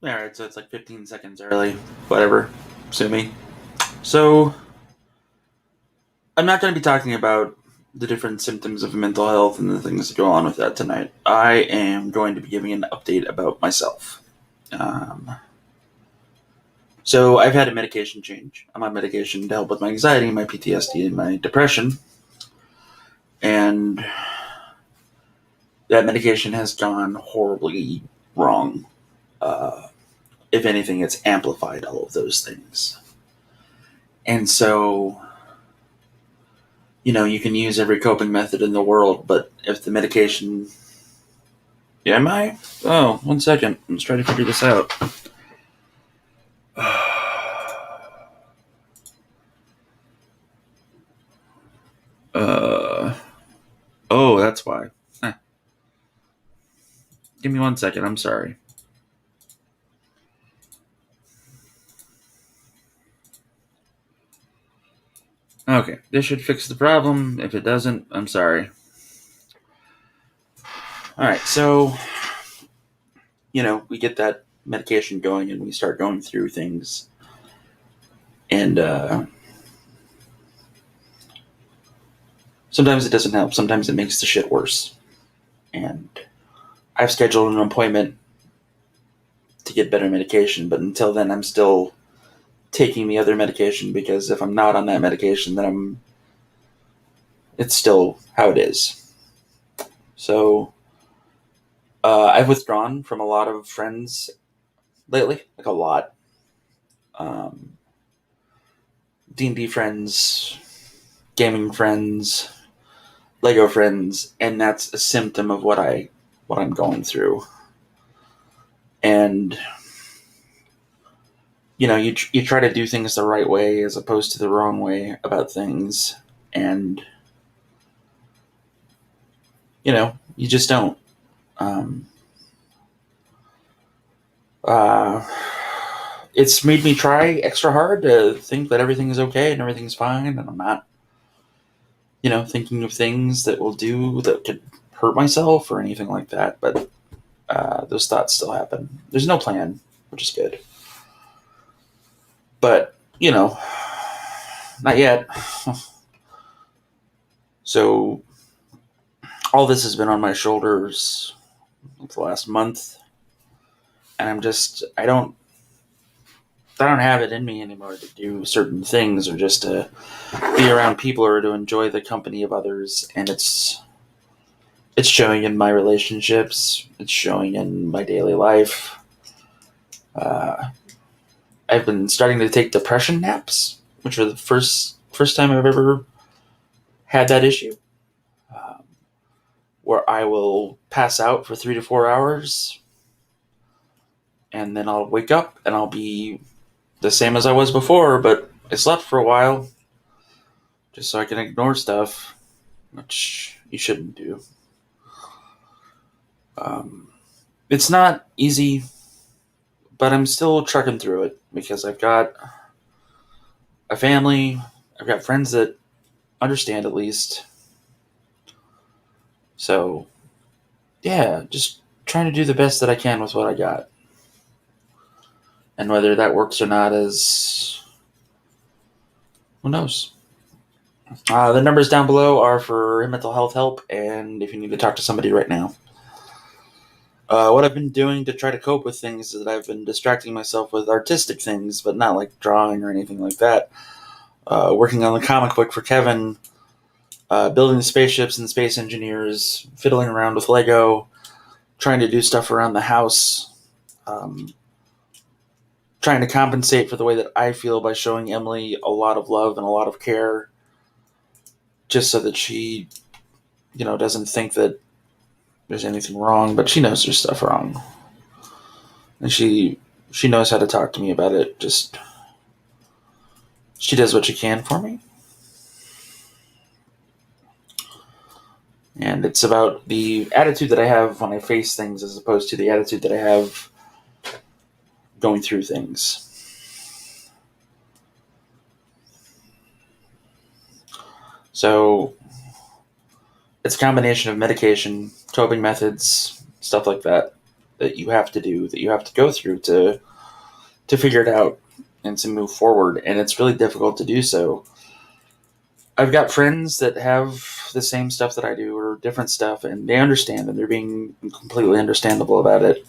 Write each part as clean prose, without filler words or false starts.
Alright, so it's like 15 seconds early. Whatever. Sue me. So, I'm not going to be talking about the different symptoms of mental health and the things that go on with that tonight. I am going to be giving an update about myself. Um, so, I've had a medication change. I'm on medication to help with my anxiety, my PTSD, and my depression. And that medication has gone horribly wrong. Uh, if anything, it's amplified all of those things. And so you can use every coping method in the world, but if the medication. Yeah, am I? Oh, 1 second. Let's try to figure this out. Uh, oh, that's why. Give me 1 second. I'm sorry. Okay, this should fix the problem. If it doesn't, I'm sorry. Alright, so, we get that medication going and we start going through things. And sometimes it doesn't help. Sometimes it makes the shit worse. And I've scheduled an appointment to get better medication, but until then, I'm still taking the other medication because if I'm not on that medication, then it's still how it is. So I've withdrawn from a lot of friends lately, like a lot. Um, D&D friends, gaming friends, Lego friends, and that's a symptom of what I'm going through. And you try to do things the right way as opposed to the wrong way about things, and you just don't. Um, uh, it's made me try extra hard to think that everything is okay and everything's fine, and I'm not, thinking of things that will do that could hurt myself or anything like that. But those thoughts still happen. There's no plan, which is good. But not yet. So all this has been on my shoulders for the last month, and I don't have it in me anymore to do certain things or just to be around people or to enjoy the company of others. And it's showing in my relationships. It's showing in my daily life. Uh, I've been starting to take depression naps, which are the first time I've ever had that issue, um, where I will pass out for 3 to 4 hours, and then I'll wake up and I'll be the same as I was before, but I slept for a while just so I can ignore stuff, which you shouldn't do. Um, it's not easy, but I'm still trucking through it because I've got a family, I've got friends that understand at least. So, yeah, just trying to do the best that I can with what I got. And whether that works or not is, who knows? The numbers down below are for mental health help, and if you need to talk to somebody right now. What I've been doing to try to cope with things is that I've been distracting myself with artistic things, but not like drawing or anything like that. Working on the comic book for Kevin, building the spaceships and space engineers, fiddling around with Lego, trying to do stuff around the house, um, trying to compensate for the way that I feel by showing Emily a lot of love and a lot of care, just so that she, doesn't think that there's anything wrong, but she knows there's stuff wrong, and she knows how to talk to me about it. Just she does what she can for me, and it's about the attitude that I have when I face things as opposed to the attitude that I have going through things. So it's a combination of medication, coping methods, stuff like that. that you have to do, that you have to go through to figure it out and to move forward. And it's really difficult to do so. I've got friends that have the same stuff that I do or different stuff, and they understand, and they're being completely understandable about it.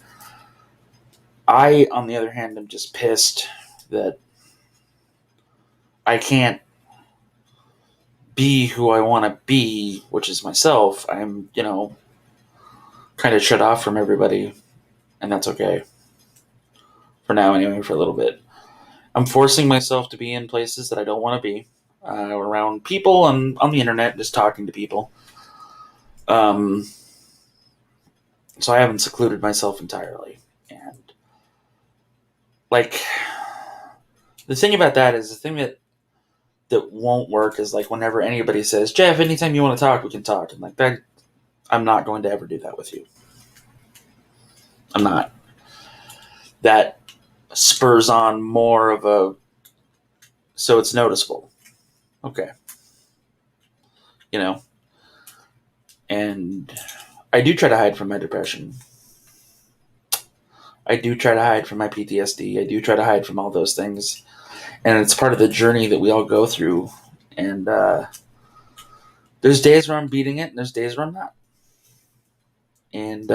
I, on the other hand, am just pissed that I can't be who I want to be, which is myself. I'm, kind of shut off from everybody, and that's okay. For now, anyway, for a little bit. I'm forcing myself to be in places that I don't want to be, around people and on the internet, just talking to people. So I haven't secluded myself entirely. And, like, the thing about that is the thing that won't work is, like, whenever anybody says, Jeff, anytime you want to talk, we can talk. And, like, that, I'm not going to ever do that with you. I'm not. That spurs on more of a, so it's noticeable. Okay. And I do try to hide from my depression. I do try to hide from my PTSD. I do try to hide from all those things. And it's part of the journey that we all go through. And there's days where I'm beating it, and there's days where I'm not. And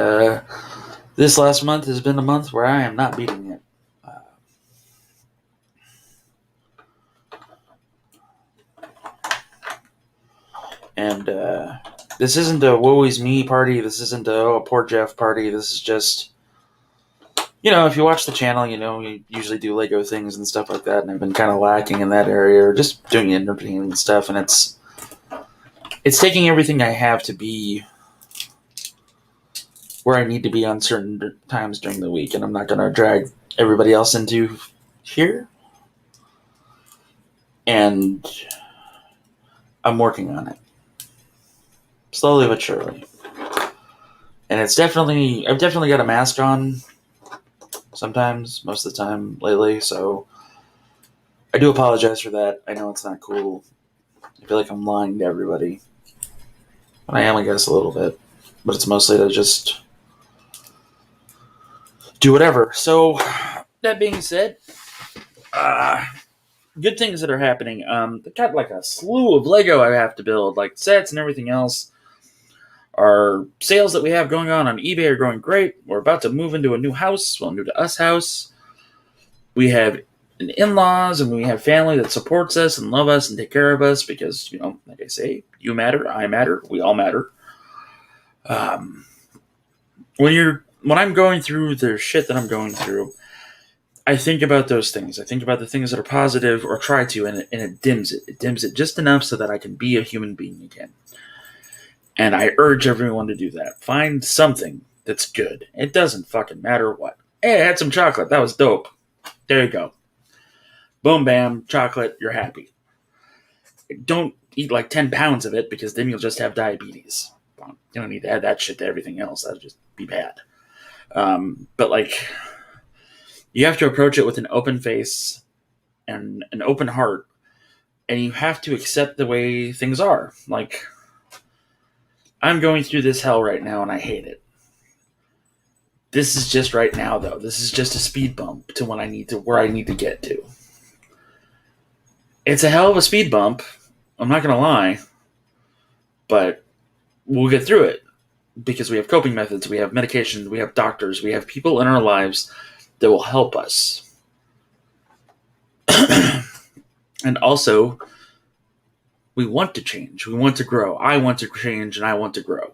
this last month has been a month where I am not beating it. And this isn't a woe is me party. This isn't a poor Jeff party. This is just, if you watch the channel, we usually do Lego things and stuff like that. And I've been kind of lacking in that area, or just doing entertaining stuff. And it's taking everything I have to be where I need to be on certain times during the week. And I'm not going to drag everybody else into here. And I'm working on it. Slowly but surely. And I've definitely got a mask on sometimes, most of the time lately, so I do apologize for that. I know it's not cool. I feel like I'm lying to everybody. And I am, I guess, a little bit. But it's mostly to just do whatever. So, that being said, good things that are happening. I've got like a slew of Lego I have to build, like sets and everything else. Our sales that we have going on eBay are going great. We're about to move into a new house, new to us house. We have in-laws and we have family that supports us and love us and take care of us because, like I say, you matter, I matter, we all matter. When I'm going through the shit that I'm going through, I think about those things. I think about the things that are positive, or try to, and it dims it. It dims it just enough so that I can be a human being again. And I urge everyone to do that. Find something that's good. It doesn't fucking matter what. Hey, I had some chocolate. That was dope. There you go. Boom, bam, chocolate. You're happy. Don't eat like 10 pounds of it, because then you'll just have diabetes. You don't need to add that shit to everything else. That'll just be bad. But like, you have to approach it with an open face and an open heart. And you have to accept the way things are. Like, I'm going through this hell right now and I hate it. This is just right now, though. This is just a speed bump to where I need to get to. It's a hell of a speed bump. I'm not going to lie. But we'll get through it. Because we have coping methods, we have medications, we have doctors, we have people in our lives that will help us. And also, we want to change. We want to grow. I want to change and I want to grow.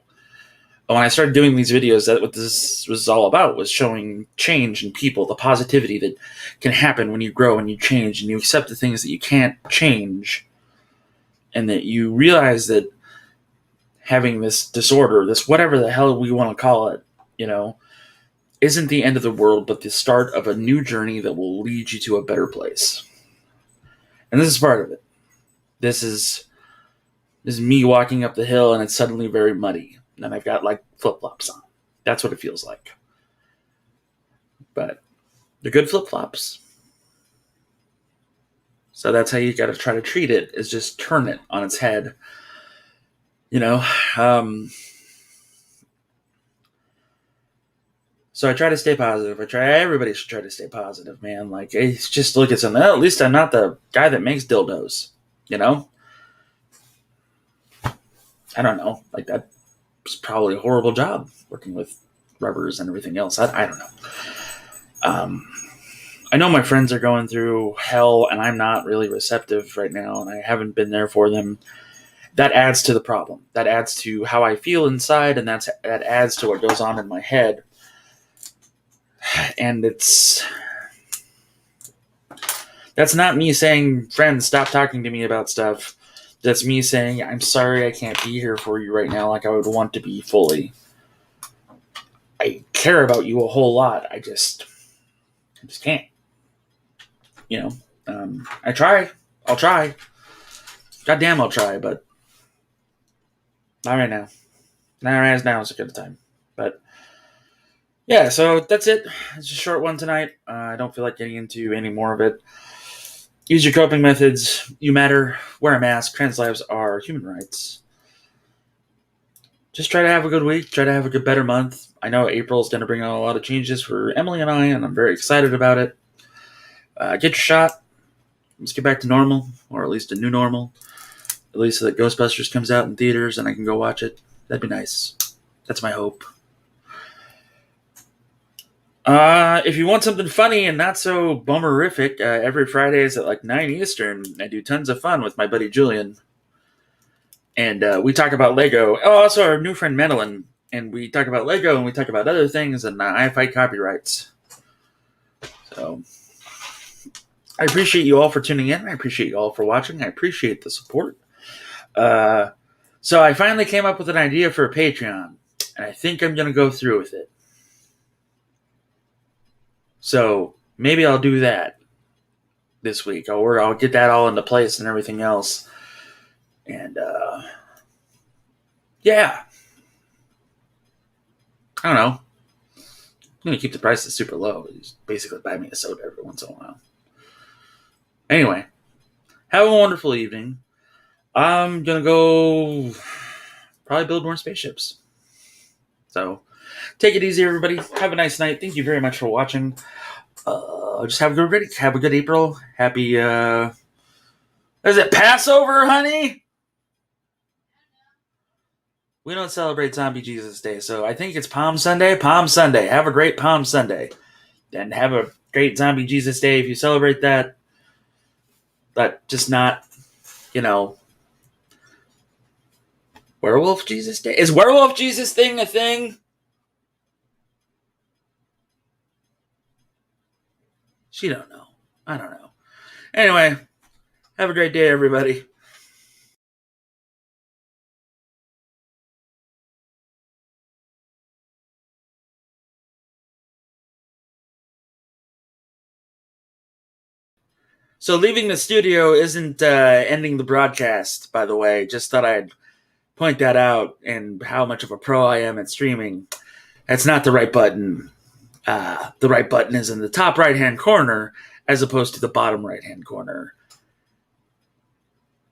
When I started doing these videos, that's what this was all about, was showing change in people, the positivity that can happen when you grow and you change and you accept the things that you can't change, and that you realize that having this disorder, this whatever the hell we want to call it, isn't the end of the world, but the start of a new journey that will lead you to a better place. And this is part of it. This is me walking up the hill and it's suddenly very muddy. And I've got like flip-flops on. That's what it feels like. But they're good flip-flops. So that's how you got to try to treat it, is just turn it on its head. So I try to stay positive. Everybody should try to stay positive, man. Like, it's just look at something. At least I'm not the guy that makes dildos, you know? I don't know. Like, that was probably a horrible job working with rubbers and everything else. I don't know. Um, I know my friends are going through hell, and I'm not really receptive right now, and I haven't been there for them. That adds to the problem. That adds to how I feel inside, and that adds to what goes on in my head. And that's not me saying, friends, stop talking to me about stuff. That's me saying, I'm sorry I can't be here for you right now like I would want to be fully. I care about you a whole lot. I just can't. You know, I try. I'll try. Goddamn, I'll try, but not right now. Now is a good time. But yeah, so that's it. It's a short one tonight. I don't feel like getting into any more of it. Use your coping methods. You matter. Wear a mask. Trans lives are human rights. Just try to have a good week. Try to have a good, better month. I know April's going to bring out a lot of changes for Emily and I, and I'm very excited about it. Get your shot. Let's get back to normal, or at least a new normal. At least so that Ghostbusters comes out in theaters and I can go watch it. That'd be nice. That's my hope. If you want something funny and not so bummerific, every Fridays at like 9 Eastern, I do tons of fun with my buddy Julian. And we talk about Lego. Oh, also our new friend Madeline. And we talk about Lego and we talk about other things, and I fight copyrights. So I appreciate you all for tuning in. I appreciate you all for watching. I appreciate the support. So I finally came up with an idea for a Patreon, and I think I'm going to go through with it. So maybe I'll do that this week. I'll get that all into place and everything else. And yeah. I don't know. I'm going to keep the prices super low. Just basically buy me a soda every once in a while. Anyway, have a wonderful evening. I'm going to go probably build more spaceships. So take it easy, everybody. Have a nice night. Thank you very much for watching. Just have a good April. Happy, is it Passover, honey? We don't celebrate Zombie Jesus Day, so I think it's Palm Sunday. Palm Sunday. Have a great Palm Sunday. And have a great Zombie Jesus Day if you celebrate that. But just not, Werewolf Jesus Day? Is Werewolf Jesus thing a thing? She don't know. I don't know. Anyway, have a great day, everybody. So leaving the studio isn't ending the broadcast, by the way. Just thought I'd point that out and how much of a pro I am at streaming. That's not the right button. The right button is in the top right-hand corner as opposed to the bottom right-hand corner.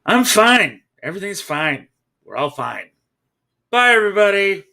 I'm fine. Everything's fine. We're all fine. Bye, everybody.